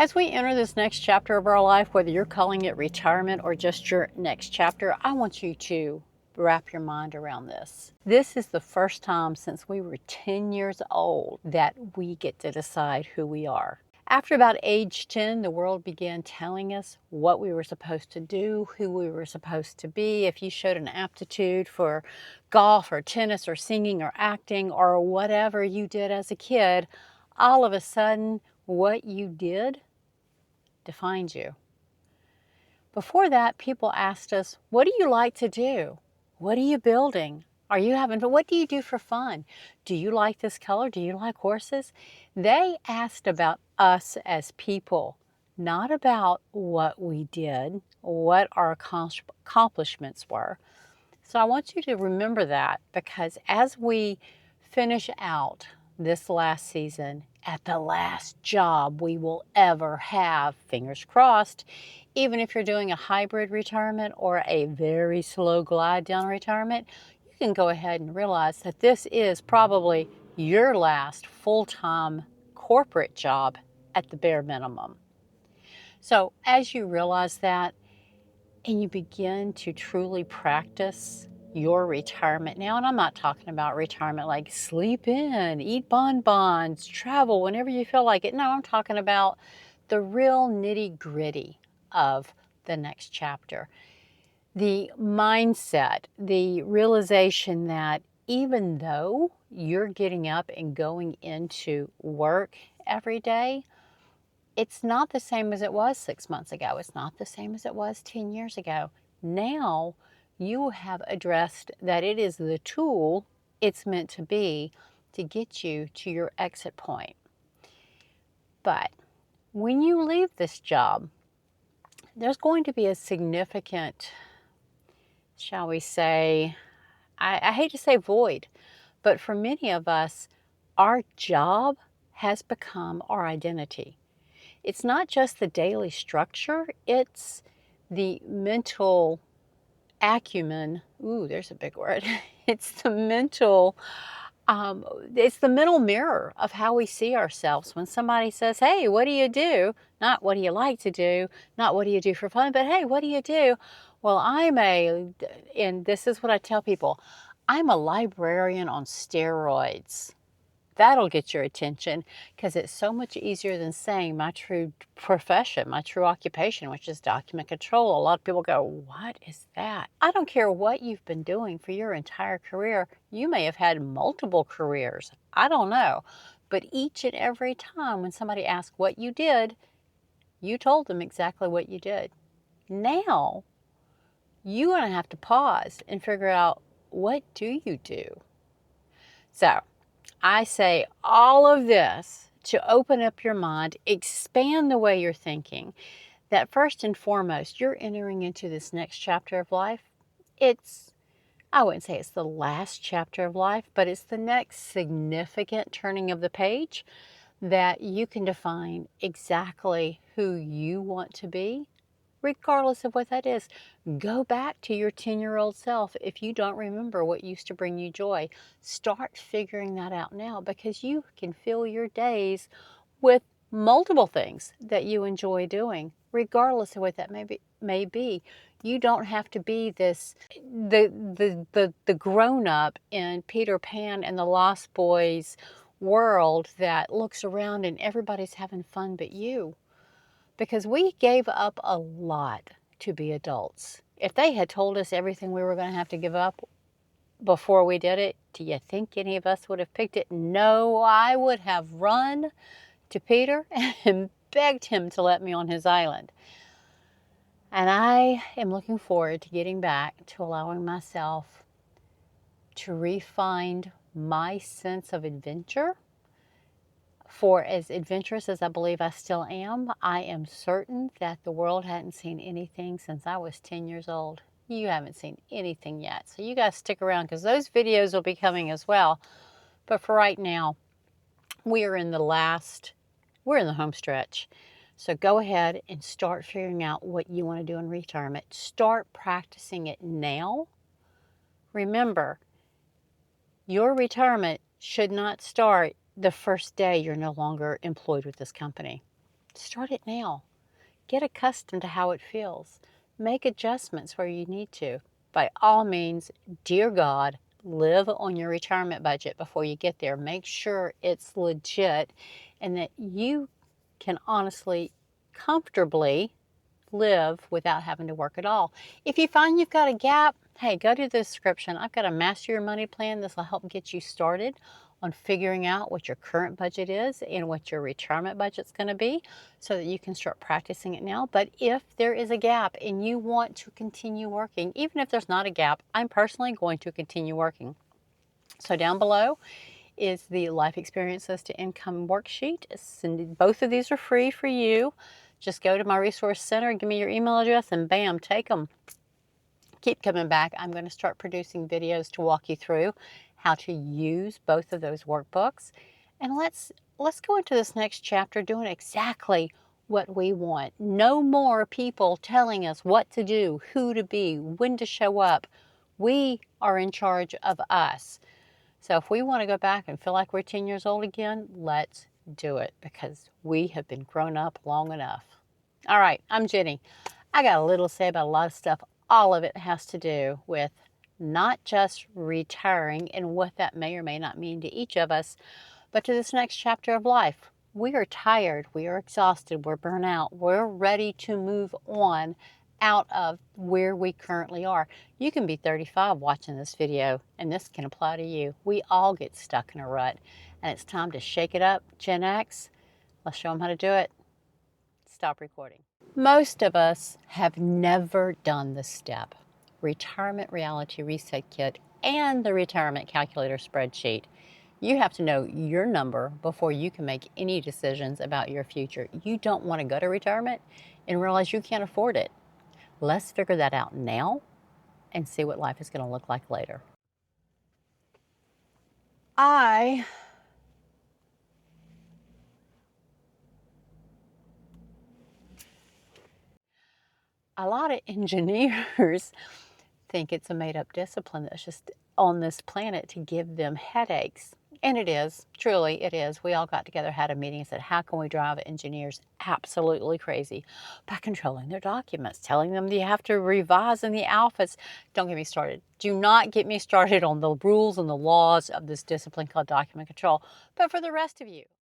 As we enter this next chapter of our life, whether you're calling it retirement or just your next chapter, I want you to wrap your mind around this. This is the first time since we were 10 years old that we get to decide who we are. After about age 10, the world began telling us what we were supposed to do, who we were supposed to be. If you showed an aptitude for golf or tennis or singing or acting or whatever you did as a kid, all of a sudden, what you did defined you. Before that, people asked us, what do you like to do? What are you building? Are you having fun? What do you do for fun? Do you like this color? Do you like horses? They asked about us as people, not about what we did, what our accomplishments were. So I want you to remember that, because as we finish out this last season at the last job we will ever have, fingers crossed, even if you're doing a hybrid retirement or a very slow glide down retirement, you can go ahead and realize that this is probably your last full-time corporate job at the bare minimum. So as you realize that, and you begin to truly practice your retirement now, and I'm not talking about retirement like sleep in, eat bonbons, travel whenever you feel like it. No, I'm talking about the real nitty gritty of the next chapter. The mindset, the realization that even though you're getting up and going into work every day, it's not the same as it was 6 months ago. It's not the same as it was 10 years ago. Now you have addressed that it is the tool it's meant to be to get you to your exit point. But when you leave this job, there's going to be a significant, shall we say, I hate to say void, but for many of us, our job has become our identity. It's not just the daily structure, it's the mental acumen. Ooh, there's a big word. It's the mental, it's the mental mirror of how we see ourselves. When somebody says, hey, what do you do? Not what do you like to do, not what do you do for fun, but hey, what do you do? Well, and this is what I tell people, I'm a librarian on steroids. That'll get your attention, because it's so much easier than saying my true profession, my true occupation, which is document control. A lot of people go, what is that? I don't care what you've been doing for your entire career. You may have had multiple careers. I don't know. But each and every time when somebody asks what you did, you told them exactly what you did. Now, you're going to have to pause and figure out, what do you do? So, I say all of this to open up your mind, expand the way you're thinking, that first and foremost, you're entering into this next chapter of life. I wouldn't say it's the last chapter of life, but it's the next significant turning of the page that you can define exactly who you want to be, regardless of what that is. Go back to your 10-year-old self if you don't remember what used to bring you joy. Start figuring that out now, because you can fill your days with multiple things that you enjoy doing, regardless of what that may be. You don't have to be the grown-up in Peter Pan and the Lost Boys world that looks around and everybody's having fun but you. Because we gave up a lot to be adults. If they had told us everything we were going to have to give up before we did it, do you think any of us would have picked it? No, I would have run to Peter and begged him to let me on his island. And I am looking forward to getting back to allowing myself to refine my sense of adventure. For as adventurous as I believe I still am, I am certain that the world hadn't seen anything since I was 10 years old. You haven't seen anything yet. So you guys stick around, because those videos will be coming as well. But for right now, we're in the home stretch. So go ahead and start figuring out what you want to do in retirement. Start practicing it now. Remember, your retirement should not start the first day you're no longer employed with this company. Start it now. Get accustomed to how it feels. Make adjustments where you need to. By all means, dear God, live on your retirement budget before you get there. Make sure it's legit and that you can honestly, comfortably live without having to work at all. If you find you've got a gap, hey, go to the description. I've got a Master Your Money plan. This will help get you started on figuring out what your current budget is and what your retirement budget's going to be so that you can start practicing it now. But if there is a gap and you want to continue working, even if there's not a gap, I'm personally going to continue working. So down below is the Life Experiences to Income worksheet. Both of these are free for you. Just go to my resource center, give me your email address, and bam, take them. Keep coming back. I'm going to start producing videos to walk you through how to use both of those workbooks. And let's go into this next chapter doing exactly what we want. No more people telling us what to do, who to be, when to show up. We are in charge of us. So if we want to go back and feel like we're 10 years old again, let's do it because we have been grown up long enough. All right, I'm Jenny. I got a little to say about a lot of stuff. All of it has to do with not just retiring and what that may or may not mean to each of us, but to this next chapter of life. We are tired, we are exhausted, we're burnt out, we're ready to move on out of where we currently are. You can be 35 watching this video, and this can apply to you. We all get stuck in a rut, and it's time to shake it up. Gen X, let's show them how to do it. Stop recording. Most of us have never done this step, Retirement Reality Reset Kit and the Retirement Calculator spreadsheet. You have to know your number before you can make any decisions about your future. You don't want to go to retirement and realize you can't afford it. Let's figure that out now and see what life is going to look like later. A lot of engineers think it's a made-up discipline that's just on this planet to give them headaches. And it is, truly it is. We all got together, had a meeting and said, how can we drive engineers absolutely crazy by controlling their documents, telling them you have to revise in the alphas. Don't get me started. Do not get me started on the rules and the laws of this discipline called document control. But for the rest of you,